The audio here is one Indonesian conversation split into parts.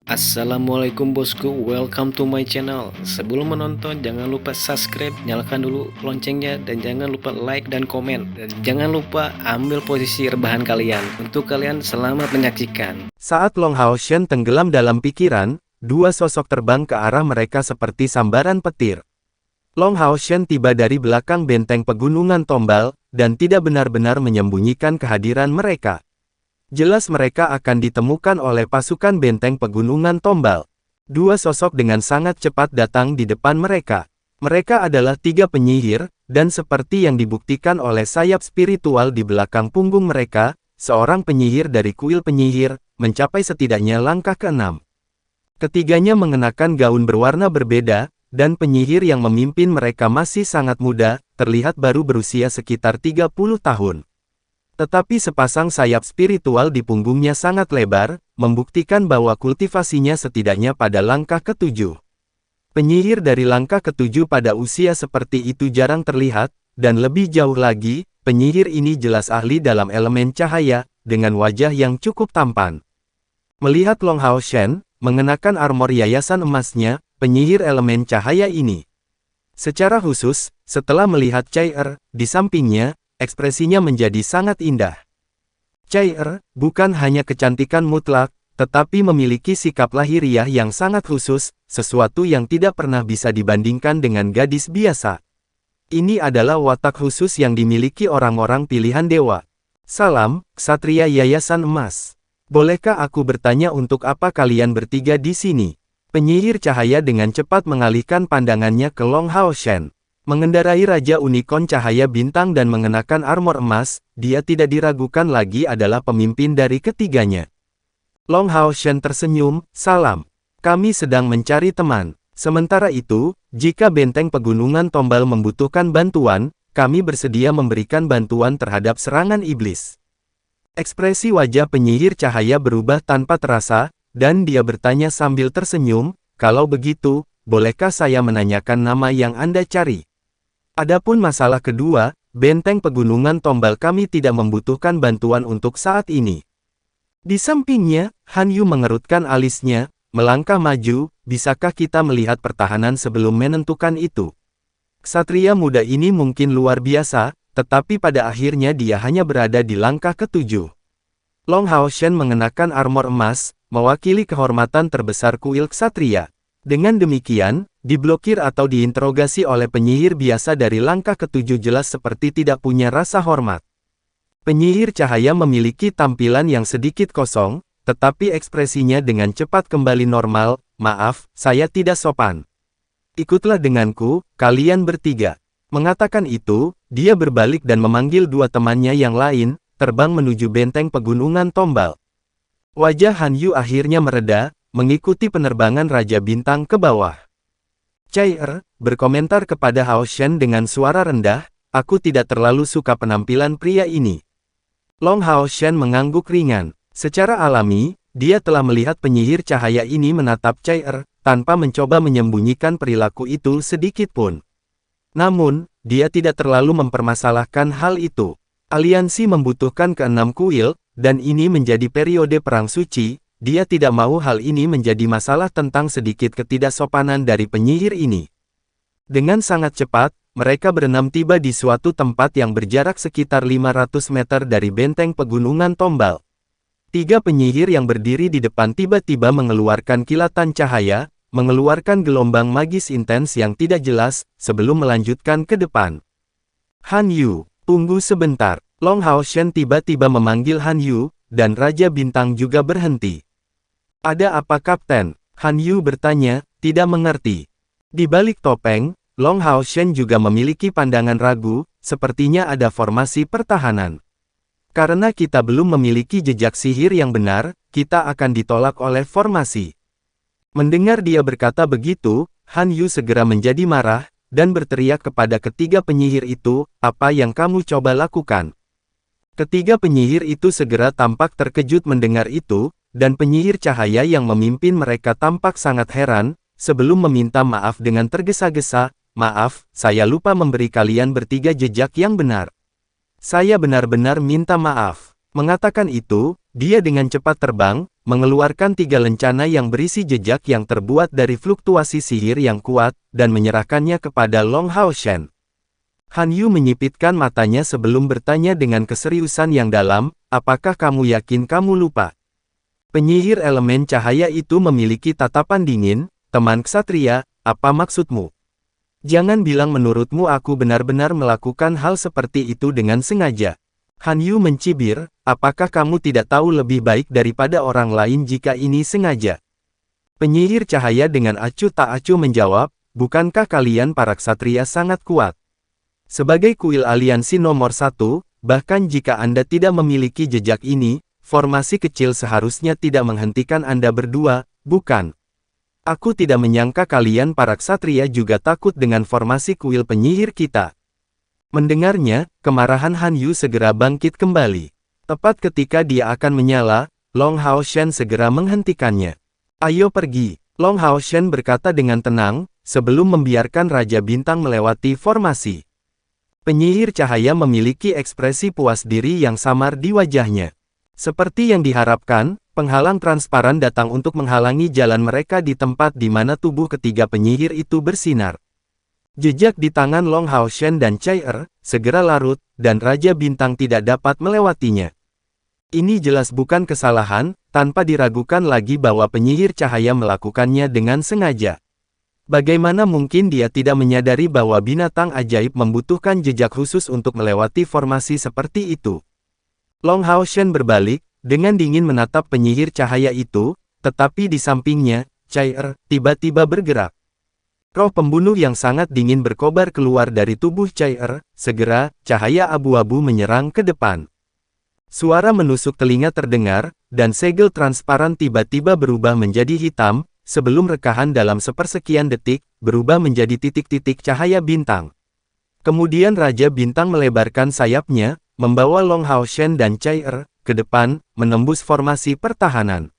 Assalamualaikum bosku, welcome to my channel. Sebelum menonton jangan lupa subscribe, nyalakan dulu loncengnya, dan jangan lupa like dan komen. Dan jangan lupa ambil posisi rebahan kalian. Untuk kalian selamat menyaksikan. Saat Long Hao Shen tenggelam dalam pikiran, dua sosok terbang ke arah mereka seperti sambaran petir. Long Hao Shen tiba dari belakang benteng pegunungan Tombal, dan tidak benar-benar menyembunyikan kehadiran mereka. Jelas mereka akan ditemukan oleh pasukan benteng pegunungan Tombal. Dua sosok dengan sangat cepat datang di depan mereka. Mereka adalah tiga penyihir, dan seperti yang dibuktikan oleh sayap spiritual di belakang punggung mereka, seorang penyihir dari kuil penyihir, mencapai setidaknya langkah ke-6. Ketiganya mengenakan gaun berwarna berbeda, dan penyihir yang memimpin mereka masih sangat muda, terlihat baru berusia sekitar 30 tahun. Tetapi sepasang sayap spiritual di punggungnya sangat lebar, membuktikan bahwa kultivasinya setidaknya pada langkah ke-7. Penyihir dari langkah ke-7 pada usia seperti itu jarang terlihat, dan lebih jauh lagi, penyihir ini jelas ahli dalam elemen cahaya, dengan wajah yang cukup tampan. Melihat Long Hao Shen, mengenakan armor yayasan emasnya, penyihir elemen cahaya ini. Secara khusus, setelah melihat Cai di sampingnya, ekspresinya menjadi sangat indah. Cai bukan hanya kecantikan mutlak, tetapi memiliki sikap lahiriah yang sangat khusus, sesuatu yang tidak pernah bisa dibandingkan dengan gadis biasa. Ini adalah watak khusus yang dimiliki orang-orang pilihan dewa. Salam, Ksatria Yayasan Emas. Bolehkah aku bertanya untuk apa kalian bertiga di sini? Penyihir cahaya dengan cepat mengalihkan pandangannya ke Long Hao Shen. Mengendarai Raja Unicorn Cahaya Bintang dan mengenakan armor emas, dia tidak diragukan lagi adalah pemimpin dari ketiganya. Long Hao Shen tersenyum, salam. Kami sedang mencari teman. Sementara itu, jika benteng pegunungan Tombal membutuhkan bantuan, kami bersedia memberikan bantuan terhadap serangan iblis. Ekspresi wajah penyihir cahaya berubah tanpa terasa, dan dia bertanya sambil tersenyum, kalau begitu, bolehkah saya menanyakan nama yang Anda cari? Adapun masalah kedua, benteng pegunungan Tombal kami tidak membutuhkan bantuan untuk saat ini. Di sampingnya, Han Yu mengerutkan alisnya, melangkah maju, bisakah kita melihat pertahanan sebelum menentukan itu? Ksatria muda ini mungkin luar biasa, tetapi pada akhirnya dia hanya berada di langkah ke-7. Long Hao Shen mengenakan armor emas, mewakili kehormatan terbesar kuil Ksatria. Dengan demikian, diblokir atau diinterogasi oleh penyihir biasa dari langkah ke-7 jelas seperti tidak punya rasa hormat. Penyihir cahaya memiliki tampilan yang sedikit kosong, tetapi ekspresinya dengan cepat kembali normal, maaf, saya tidak sopan. Ikutlah denganku, kalian bertiga. Mengatakan itu, dia berbalik dan memanggil dua temannya yang lain, terbang menuju benteng pegunungan Tombal. Wajah Han Yu akhirnya mereda, mengikuti penerbangan Raja Bintang ke bawah. Cai berkomentar kepada Hao Shen dengan suara rendah, aku tidak terlalu suka penampilan pria ini. Long Hao Shen mengangguk ringan. Secara alami, dia telah melihat penyihir cahaya ini menatap Cai tanpa mencoba menyembunyikan perilaku itu sedikit pun. Namun, dia tidak terlalu mempermasalahkan hal itu. Aliansi membutuhkan ke-6 kuil, dan ini menjadi periode perang suci. Dia tidak mau hal ini menjadi masalah tentang sedikit ketidaksopanan dari penyihir ini. Dengan sangat cepat, mereka berenam tiba di suatu tempat yang berjarak sekitar 500 meter dari benteng pegunungan Tombal. Tiga penyihir yang berdiri di depan tiba-tiba mengeluarkan kilatan cahaya, mengeluarkan gelombang magis intens yang tidak jelas, sebelum melanjutkan ke depan. Han Yu, tunggu sebentar. Long Hao Shen tiba-tiba memanggil Han Yu, dan Raja Bintang juga berhenti. Ada apa Kapten? Han Yu bertanya, tidak mengerti. Di balik topeng, Long Hao Shen juga memiliki pandangan ragu, sepertinya ada formasi pertahanan. Karena kita belum memiliki jejak sihir yang benar, kita akan ditolak oleh formasi. Mendengar dia berkata begitu, Han Yu segera menjadi marah, dan berteriak kepada ketiga penyihir itu, apa yang kamu coba lakukan? Ketiga penyihir itu segera tampak terkejut mendengar itu, dan penyihir cahaya yang memimpin mereka tampak sangat heran, sebelum meminta maaf dengan tergesa-gesa, maaf, saya lupa memberi kalian bertiga jejak yang benar. Saya benar-benar minta maaf. Mengatakan itu, dia dengan cepat terbang, mengeluarkan 3 lencana yang berisi jejak yang terbuat dari fluktuasi sihir yang kuat, dan menyerahkannya kepada Long Hao Shen. Han Yu menyipitkan matanya sebelum bertanya dengan keseriusan yang dalam, apakah kamu yakin kamu lupa? Penyihir elemen cahaya itu memiliki tatapan dingin, teman ksatria, apa maksudmu? Jangan bilang menurutmu aku benar-benar melakukan hal seperti itu dengan sengaja. Han Yu mencibir, apakah kamu tidak tahu lebih baik daripada orang lain jika ini sengaja? Penyihir cahaya dengan acuh tak acuh menjawab, bukankah kalian para ksatria sangat kuat? Sebagai kuil aliansi nomor 1, bahkan jika Anda tidak memiliki jejak ini, formasi kecil seharusnya tidak menghentikan Anda berdua, bukan? Aku tidak menyangka kalian para ksatria juga takut dengan formasi kuil penyihir kita. Mendengarnya, kemarahan Han Yu segera bangkit kembali. Tepat ketika dia akan menyala, Long Hao Shen segera menghentikannya. Ayo pergi, Long Hao Shen berkata dengan tenang, sebelum membiarkan Raja Bintang melewati formasi. Penyihir cahaya memiliki ekspresi puas diri yang samar di wajahnya. Seperti yang diharapkan, penghalang transparan datang untuk menghalangi jalan mereka di tempat di mana tubuh ketiga penyihir itu bersinar. Jejak di tangan Long Hao Shen dan Cai segera larut, dan Raja Bintang tidak dapat melewatinya. Ini jelas bukan kesalahan, tanpa diragukan lagi bahwa penyihir cahaya melakukannya dengan sengaja. Bagaimana mungkin dia tidak menyadari bahwa binatang ajaib membutuhkan jejak khusus untuk melewati formasi seperti itu? Long Hao Shen berbalik, dengan dingin menatap penyihir cahaya itu, tetapi di sampingnya, Cai tiba-tiba bergerak. Roh pembunuh yang sangat dingin berkobar keluar dari tubuh Cai segera, cahaya abu-abu menyerang ke depan. Suara menusuk telinga terdengar, dan segel transparan tiba-tiba berubah menjadi hitam, sebelum rekahan dalam sepersekian detik, berubah menjadi titik-titik cahaya bintang. Kemudian Raja Bintang melebarkan sayapnya, membawa Long Hao Shen dan Cai ke depan, menembus formasi pertahanan.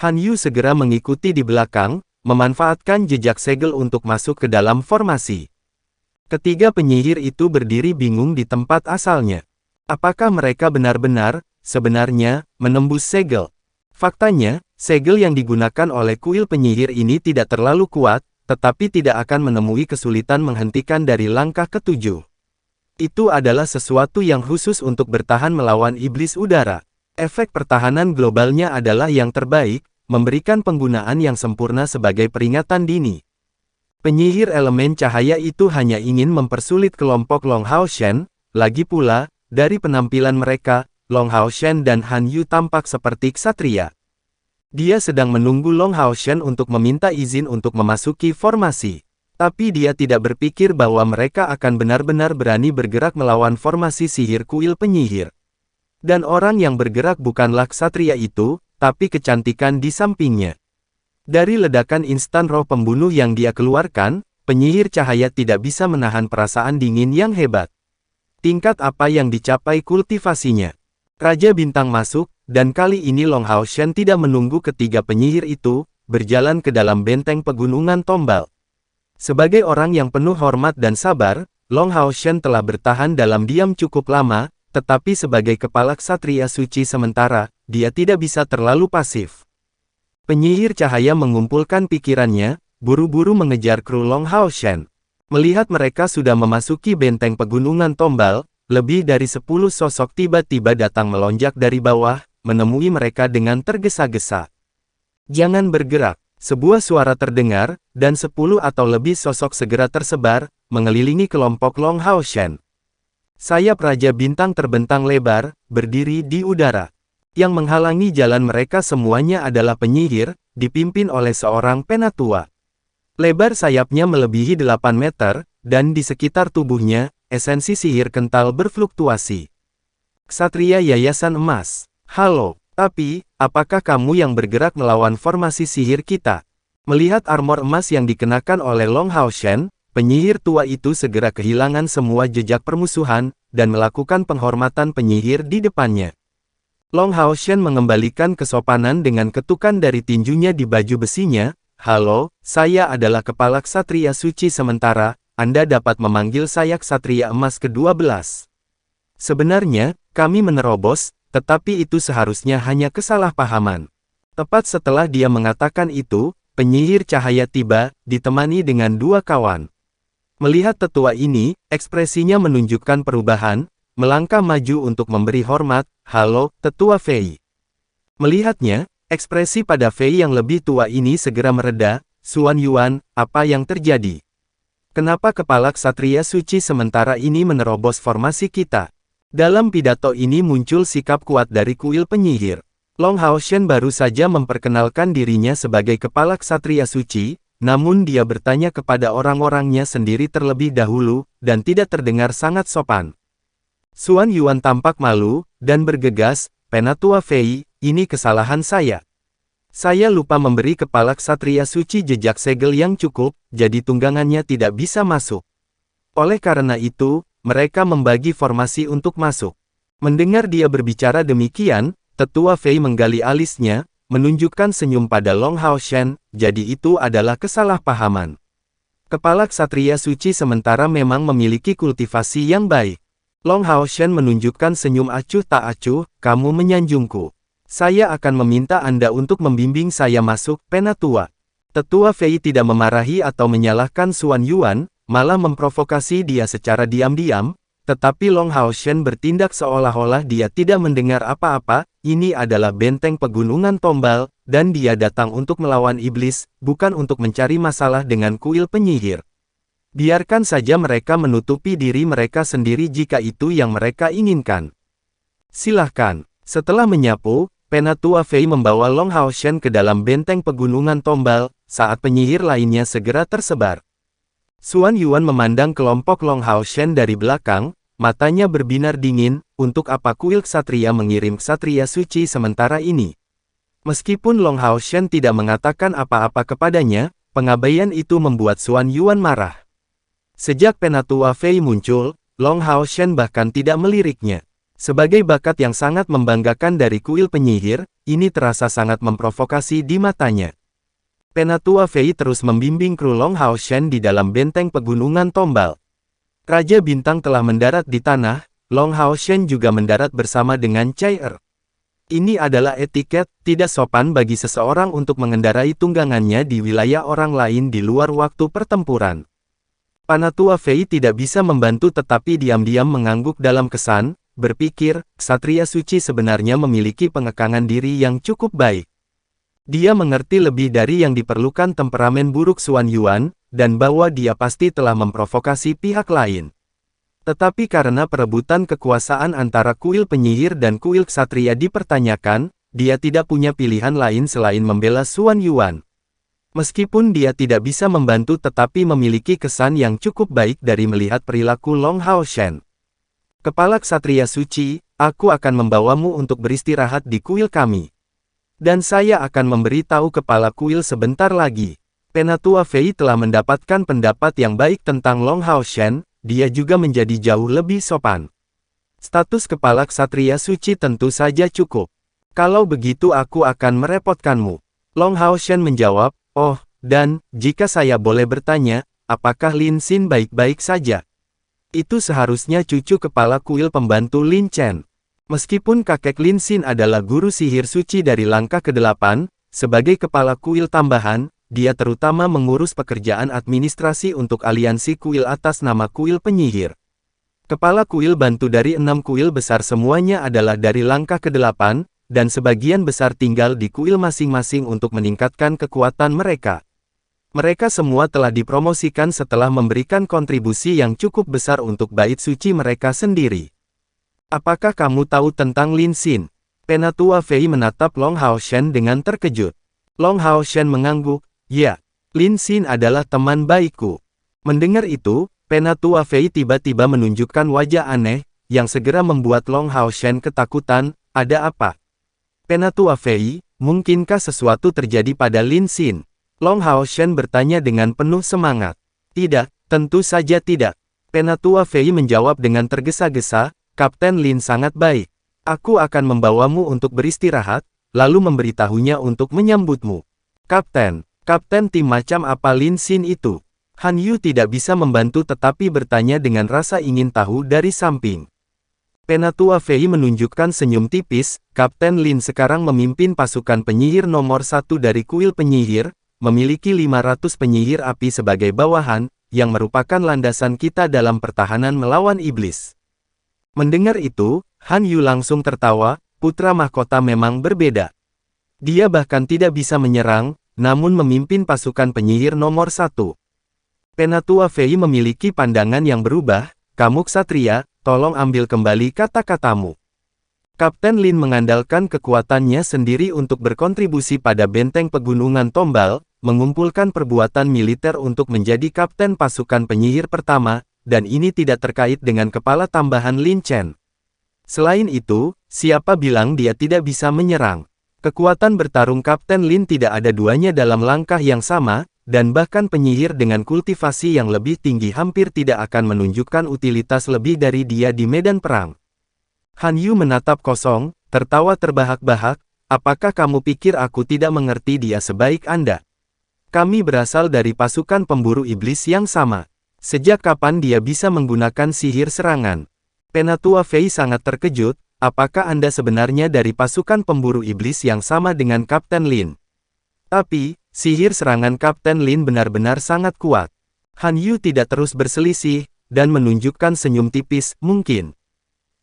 Han Yu segera mengikuti di belakang, memanfaatkan jejak segel untuk masuk ke dalam formasi. Ketiga penyihir itu berdiri bingung di tempat asalnya. Apakah mereka benar-benar, sebenarnya, menembus segel? Faktanya, segel yang digunakan oleh kuil penyihir ini tidak terlalu kuat, tetapi tidak akan menemui kesulitan menghentikan dari langkah ketujuh. Itu adalah sesuatu yang khusus untuk bertahan melawan iblis udara. Efek pertahanan globalnya adalah yang terbaik, memberikan penggunaan yang sempurna sebagai peringatan dini. Penyihir elemen cahaya itu hanya ingin mempersulit kelompok Long Hao Shen, lagi pula, dari penampilan mereka, Long Hao Shen dan Han Yu tampak seperti ksatria. Dia sedang menunggu Long Hao Shen untuk meminta izin untuk memasuki formasi. Tapi dia tidak berpikir bahwa mereka akan benar-benar berani bergerak melawan formasi sihir kuil penyihir. Dan orang yang bergerak bukanlah ksatria itu, tapi kecantikan di sampingnya. Dari ledakan instan roh pembunuh yang dia keluarkan, penyihir cahaya tidak bisa menahan perasaan dingin yang hebat. Tingkat apa yang dicapai kultivasinya? Raja Bintang masuk, dan kali ini Long Hao Shen tidak menunggu ketiga penyihir itu, berjalan ke dalam benteng pegunungan tombal. Sebagai orang yang penuh hormat dan sabar, Long Hao Shen telah bertahan dalam diam cukup lama, tetapi sebagai kepala ksatria suci sementara, dia tidak bisa terlalu pasif. Penyihir cahaya mengumpulkan pikirannya, buru-buru mengejar kru Long Hao Shen. Melihat mereka sudah memasuki benteng pegunungan tombal, lebih dari 10 sosok tiba-tiba datang melonjak dari bawah, menemui mereka dengan tergesa-gesa. Jangan bergerak. Sebuah suara terdengar, dan 10 atau lebih sosok segera tersebar, mengelilingi kelompok Long Hao Shen. Sayap Raja Bintang terbentang lebar, berdiri di udara. Yang menghalangi jalan mereka semuanya adalah penyihir, dipimpin oleh seorang penatua. Lebar sayapnya melebihi 8 meter, dan di sekitar tubuhnya, esensi sihir kental berfluktuasi. Ksatria Yayasan Emas. Halo. Tapi, apakah kamu yang bergerak melawan formasi sihir kita? Melihat armor emas yang dikenakan oleh Long Hao Shen, penyihir tua itu segera kehilangan semua jejak permusuhan, dan melakukan penghormatan penyihir di depannya. Long Hao Shen mengembalikan kesopanan dengan ketukan dari tinjunya di baju besinya. Halo, saya adalah kepala ksatria suci sementara, Anda dapat memanggil saya ksatria emas ke-12. Sebenarnya, kami menerobos, tetapi itu seharusnya hanya kesalahpahaman. Tepat setelah dia mengatakan itu, penyihir cahaya tiba, ditemani dengan dua kawan. Melihat tetua ini, ekspresinya menunjukkan perubahan, melangkah maju untuk memberi hormat. "Halo, Tetua Fei." Melihatnya, ekspresi pada Fei yang lebih tua ini segera mereda. "Xuan Yuan, apa yang terjadi? Kenapa kepala ksatria suci sementara ini menerobos formasi kita?" Dalam pidato ini muncul sikap kuat dari kuil penyihir. Long Haoshen baru saja memperkenalkan dirinya sebagai kepala ksatria suci, namun dia bertanya kepada orang-orangnya sendiri terlebih dahulu, dan tidak terdengar sangat sopan. Xuan Yuan tampak malu, dan bergegas, "Penatua Fei, ini kesalahan saya. Saya lupa memberi kepala ksatria suci jejak segel yang cukup, jadi tunggangannya tidak bisa masuk. Oleh karena itu, mereka membagi formasi untuk masuk." Mendengar dia berbicara demikian, Tetua Fei menggali alisnya, menunjukkan senyum pada Long Haoshen, "Jadi itu adalah kesalahpahaman. Kepala ksatria suci sementara memang memiliki kultivasi yang baik." Long Haoshen menunjukkan senyum acuh tak acuh, "Kamu menyanjungku. Saya akan meminta Anda untuk membimbing saya masuk, Penatua." Tetua Fei tidak memarahi atau menyalahkan Xuan Yuan, malah memprovokasi dia secara diam-diam, tetapi Long Haoshen bertindak seolah-olah dia tidak mendengar apa-apa. "Ini adalah benteng pegunungan Tombal, dan dia datang untuk melawan iblis, bukan untuk mencari masalah dengan kuil penyihir. Biarkan saja mereka menutupi diri mereka sendiri jika itu yang mereka inginkan. Silahkan." Setelah menyapu, Penatua Fei membawa Long Haoshen ke dalam benteng pegunungan Tombal, saat penyihir lainnya segera tersebar. Xuan Yuan memandang kelompok Long Haoshen dari belakang, matanya berbinar dingin. Untuk apa kuil ksatria mengirim ksatria suci sementara ini? Meskipun Long Haoshen tidak mengatakan apa-apa kepadanya, pengabaian itu membuat Xuan Yuan marah. Sejak Penatua Fei muncul, Long Haoshen bahkan tidak meliriknya. Sebagai bakat yang sangat membanggakan dari kuil penyihir, ini terasa sangat memprovokasi di matanya. Penatua Fei terus membimbing kru Long Haoshen di dalam benteng pegunungan Tombal. Raja Bintang telah mendarat di tanah, Long Haoshen juga mendarat bersama dengan Cai Er. Ini adalah etiket, tidak sopan bagi seseorang untuk mengendarai tunggangannya di wilayah orang lain di luar waktu pertempuran. Penatua Fei tidak bisa membantu tetapi diam-diam mengangguk dalam kesan, berpikir, ksatria suci sebenarnya memiliki pengekangan diri yang cukup baik. Dia mengerti lebih dari yang diperlukan temperamen buruk Xuan Yuan, dan bahwa dia pasti telah memprovokasi pihak lain. Tetapi karena perebutan kekuasaan antara kuil penyihir dan kuil ksatria dipertanyakan, dia tidak punya pilihan lain selain membela Xuan Yuan. Meskipun dia tidak bisa membantu tetapi memiliki kesan yang cukup baik dari melihat perilaku Long Haoshen. "Kepala ksatria suci, aku akan membawamu untuk beristirahat di kuil kami. Dan saya akan memberitahu kepala kuil sebentar lagi." Penatua Fei telah mendapatkan pendapat yang baik tentang Long Haoshen, dia juga menjadi jauh lebih sopan. "Status kepala ksatria suci tentu saja cukup. Kalau begitu aku akan merepotkanmu." Long Haoshen menjawab, "Oh, dan, jika saya boleh bertanya, apakah Lin Xin baik-baik saja?" Itu seharusnya cucu kepala kuil pembantu Lin Chen. Meskipun kakek Lin Xin adalah guru sihir suci dari langkah ke-8, sebagai kepala kuil tambahan, dia terutama mengurus pekerjaan administrasi untuk aliansi kuil atas nama kuil penyihir. Kepala kuil bantu dari 6 kuil besar semuanya adalah dari langkah ke-8, dan sebagian besar tinggal di kuil masing-masing untuk meningkatkan kekuatan mereka. Mereka semua telah dipromosikan setelah memberikan kontribusi yang cukup besar untuk bait suci mereka sendiri. "Apakah kamu tahu tentang Lin Xin?" Penatua Fei menatap Long Haoshen dengan terkejut. Long Haoshen mengangguk, "Ya, Lin Xin adalah teman baikku." Mendengar itu, Penatua Fei tiba-tiba menunjukkan wajah aneh, yang segera membuat Long Haoshen ketakutan. "Ada apa?" "Penatua Fei, mungkinkah sesuatu terjadi pada Lin Xin?" Long Haoshen bertanya dengan penuh semangat. "Tidak, tentu saja tidak." Penatua Fei menjawab dengan tergesa-gesa, "Kapten Lin sangat baik. Aku akan membawamu untuk beristirahat, lalu memberitahunya untuk menyambutmu." Kapten tim macam apa Lin Xin itu?" Han Yu tidak bisa membantu tetapi bertanya dengan rasa ingin tahu dari samping. Penatua Fei menunjukkan senyum tipis. Kapten Lin sekarang memimpin pasukan penyihir nomor 1 dari kuil penyihir, memiliki 500 penyihir api sebagai bawahan, yang merupakan landasan kita dalam pertahanan melawan iblis. Mendengar itu, Han Yu langsung tertawa. Putra mahkota memang berbeda. Dia bahkan tidak bisa menyerang, namun memimpin pasukan penyihir nomor 1. Penatua Fei memiliki pandangan yang berubah. Kamu ksatria, tolong ambil kembali kata-katamu. Kapten Lin mengandalkan kekuatannya sendiri untuk berkontribusi pada benteng pegunungan Tombal, mengumpulkan perbuatan militer untuk menjadi kapten pasukan penyihir pertama, dan ini tidak terkait dengan kepala tambahan Lin Chen. Selain itu, siapa bilang dia tidak bisa menyerang? Kekuatan bertarung Kapten Lin tidak ada duanya dalam langkah yang sama, dan bahkan penyihir dengan kultivasi yang lebih tinggi hampir tidak akan menunjukkan utilitas lebih dari dia di medan perang. Han Yu menatap kosong, tertawa terbahak-bahak. Apakah kamu pikir aku tidak mengerti dia sebaik Anda? Kami berasal dari pasukan pemburu iblis yang sama. Sejak kapan dia bisa menggunakan sihir serangan? Penatua Fei sangat terkejut. Apakah Anda sebenarnya dari pasukan pemburu iblis yang sama dengan Kapten Lin? Tapi, sihir serangan Kapten Lin benar-benar sangat kuat. Han Yu tidak terus berselisih, dan menunjukkan senyum tipis. Mungkin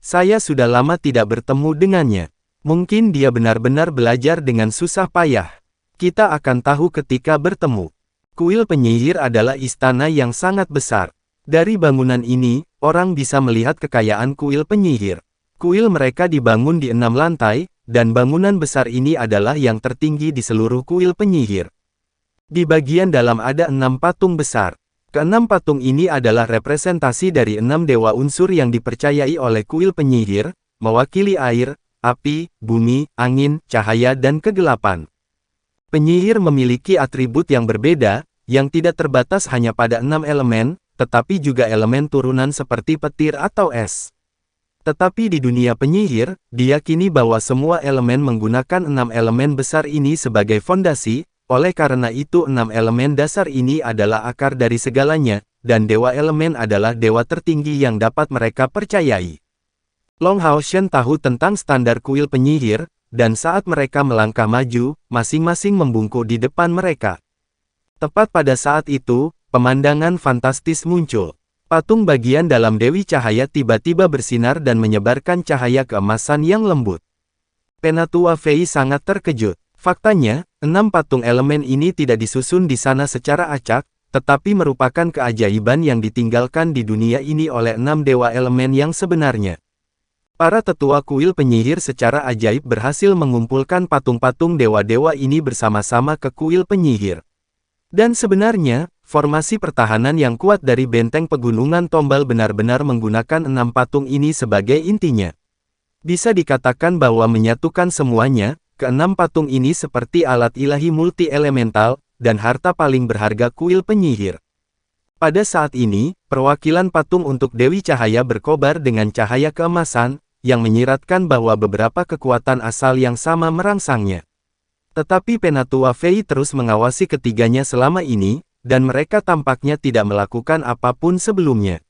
saya sudah lama tidak bertemu dengannya. Mungkin dia benar-benar belajar dengan susah payah. Kita akan tahu ketika bertemu. Kuil penyihir adalah istana yang sangat besar. Dari bangunan ini, orang bisa melihat kekayaan kuil penyihir. Kuil mereka dibangun di 6 lantai, dan bangunan besar ini adalah yang tertinggi di seluruh kuil penyihir. Di bagian dalam ada 6 patung besar. Keenam patung ini adalah representasi dari 6 dewa unsur yang dipercayai oleh kuil penyihir, mewakili air, api, bumi, angin, cahaya dan kegelapan. Penyihir memiliki atribut yang berbeda, yang tidak terbatas hanya pada 6 elemen, tetapi juga elemen turunan seperti petir atau es. Tetapi di dunia penyihir, diyakini bahwa semua elemen menggunakan 6 elemen besar ini sebagai fondasi, oleh karena itu 6 elemen dasar ini adalah akar dari segalanya, dan dewa elemen adalah dewa tertinggi yang dapat mereka percayai. Long Hao Shen tahu tentang standar kuil penyihir, dan saat mereka melangkah maju, masing-masing membungkuk di depan mereka. Tepat pada saat itu, pemandangan fantastis muncul. Patung bagian dalam Dewi Cahaya tiba-tiba bersinar dan menyebarkan cahaya keemasan yang lembut. Penatua Fei sangat terkejut. Faktanya, 6 patung elemen ini tidak disusun di sana secara acak, tetapi merupakan keajaiban yang ditinggalkan di dunia ini oleh 6 dewa elemen yang sebenarnya. Para tetua kuil penyihir secara ajaib berhasil mengumpulkan patung-patung dewa-dewa ini bersama-sama ke kuil penyihir. Dan sebenarnya, formasi pertahanan yang kuat dari benteng pegunungan Tombal benar-benar menggunakan 6 patung ini sebagai intinya. Bisa dikatakan bahwa menyatukan semuanya, ke-6 patung ini seperti alat ilahi multi-elemental, dan harta paling berharga kuil penyihir. Pada saat ini, perwakilan patung untuk Dewi Cahaya berkobar dengan cahaya keemasan, yang menyiratkan bahwa beberapa kekuatan asal yang sama merangsangnya. Tetapi Penatua Fei terus mengawasi ketiganya selama ini, dan mereka tampaknya tidak melakukan apapun sebelumnya.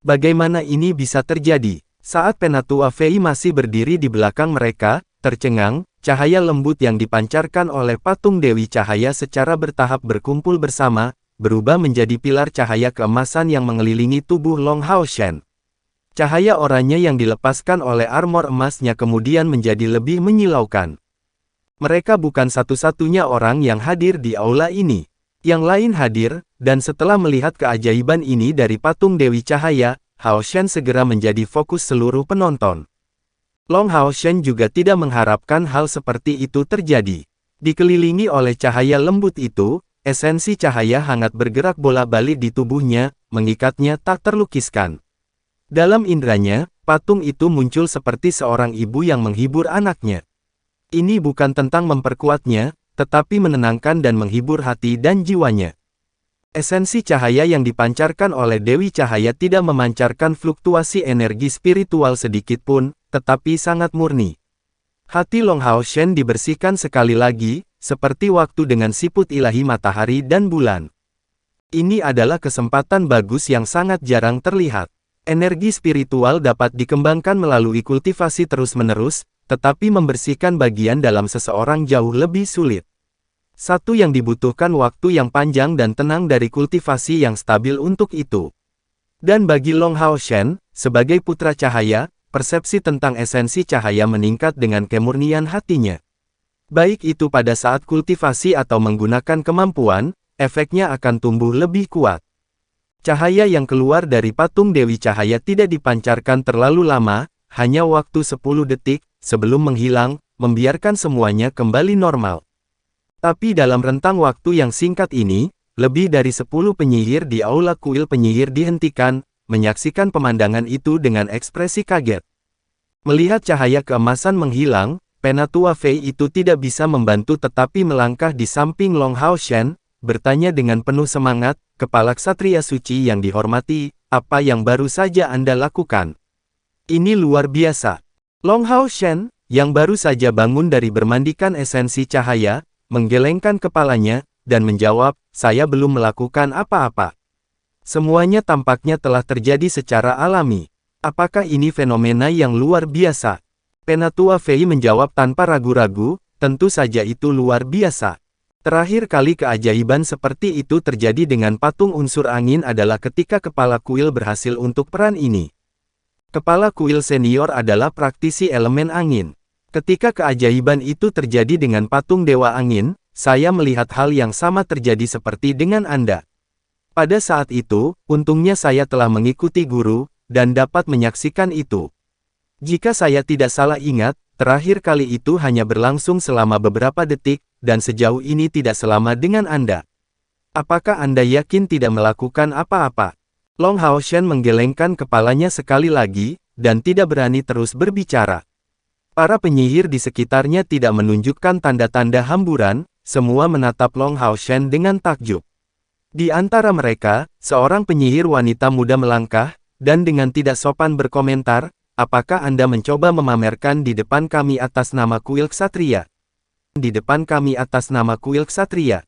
Bagaimana ini bisa terjadi? Saat Penatua Fei masih berdiri di belakang mereka, tercengang, cahaya lembut yang dipancarkan oleh patung Dewi Cahaya secara bertahap berkumpul bersama, berubah menjadi pilar cahaya keemasan yang mengelilingi tubuh Long Hao Shen. Cahaya oranye yang dilepaskan oleh armor emasnya kemudian menjadi lebih menyilaukan. Mereka bukan satu-satunya orang yang hadir di aula ini. Yang lain hadir, dan setelah melihat keajaiban ini dari patung Dewi Cahaya, Hao Shen segera menjadi fokus seluruh penonton. Long Hao Shen juga tidak mengharapkan hal seperti itu terjadi. Dikelilingi oleh cahaya lembut itu, esensi cahaya hangat bergerak bolak-balik di tubuhnya, mengikatnya tak terlukiskan. Dalam indranya, patung itu muncul seperti seorang ibu yang menghibur anaknya. Ini bukan tentang memperkuatnya, tetapi menenangkan dan menghibur hati dan jiwanya. Esensi cahaya yang dipancarkan oleh Dewi Cahaya tidak memancarkan fluktuasi energi spiritual sedikitpun, tetapi sangat murni. Hati Long Hao Shen dibersihkan sekali lagi, seperti waktu dengan siput ilahi matahari dan bulan. Ini adalah kesempatan bagus yang sangat jarang terlihat. Energi spiritual dapat dikembangkan melalui kultivasi terus-menerus, tetapi membersihkan bagian dalam seseorang jauh lebih sulit. Satu yang dibutuhkan waktu yang panjang dan tenang dari kultivasi yang stabil untuk itu. Dan bagi Long Hao Shen, sebagai putra cahaya, persepsi tentang esensi cahaya meningkat dengan kemurnian hatinya. Baik itu pada saat kultivasi atau menggunakan kemampuan, efeknya akan tumbuh lebih kuat. Cahaya yang keluar dari patung Dewi Cahaya tidak dipancarkan terlalu lama, hanya waktu 10 detik, sebelum menghilang, membiarkan semuanya kembali normal. Tapi dalam rentang waktu yang singkat ini, lebih dari 10 penyihir di aula kuil penyihir dihentikan, menyaksikan pemandangan itu dengan ekspresi kaget. Melihat cahaya keemasan menghilang, Penatua Fei itu tidak bisa membantu tetapi melangkah di samping Long Hao Shen, bertanya dengan penuh semangat, "Kepala Ksatria Suci yang dihormati, apa yang baru saja Anda lakukan? Ini luar biasa." Long Hao Shen, yang baru saja bangun dari bermandikan esensi cahaya, menggelengkan kepalanya, dan menjawab, "Saya belum melakukan apa-apa. Semuanya tampaknya telah terjadi secara alami. Apakah ini fenomena yang luar biasa?" Penatua Fei menjawab tanpa ragu-ragu, "Tentu saja itu luar biasa. Terakhir kali keajaiban seperti itu terjadi dengan patung unsur angin adalah ketika kepala kuil berhasil untuk peran ini. Kepala kuil senior adalah praktisi elemen angin. Ketika keajaiban itu terjadi dengan patung Dewa Angin, saya melihat hal yang sama terjadi seperti dengan Anda. Pada saat itu, untungnya saya telah mengikuti guru, dan dapat menyaksikan itu. Jika saya tidak salah ingat, terakhir kali itu hanya berlangsung selama beberapa detik, dan sejauh ini tidak selama dengan Anda. Apakah Anda yakin tidak melakukan apa-apa?" Long Hao Shen menggelengkan kepalanya sekali lagi, dan tidak berani terus berbicara. Para penyihir di sekitarnya tidak menunjukkan tanda-tanda hamburan, semua menatap Long Hao Shen dengan takjub. Di antara mereka, seorang penyihir wanita muda melangkah, dan dengan tidak sopan berkomentar, "Apakah Anda mencoba memamerkan di depan kami atas nama kuil Ksatria? Di depan kami atas nama kuil Ksatria?"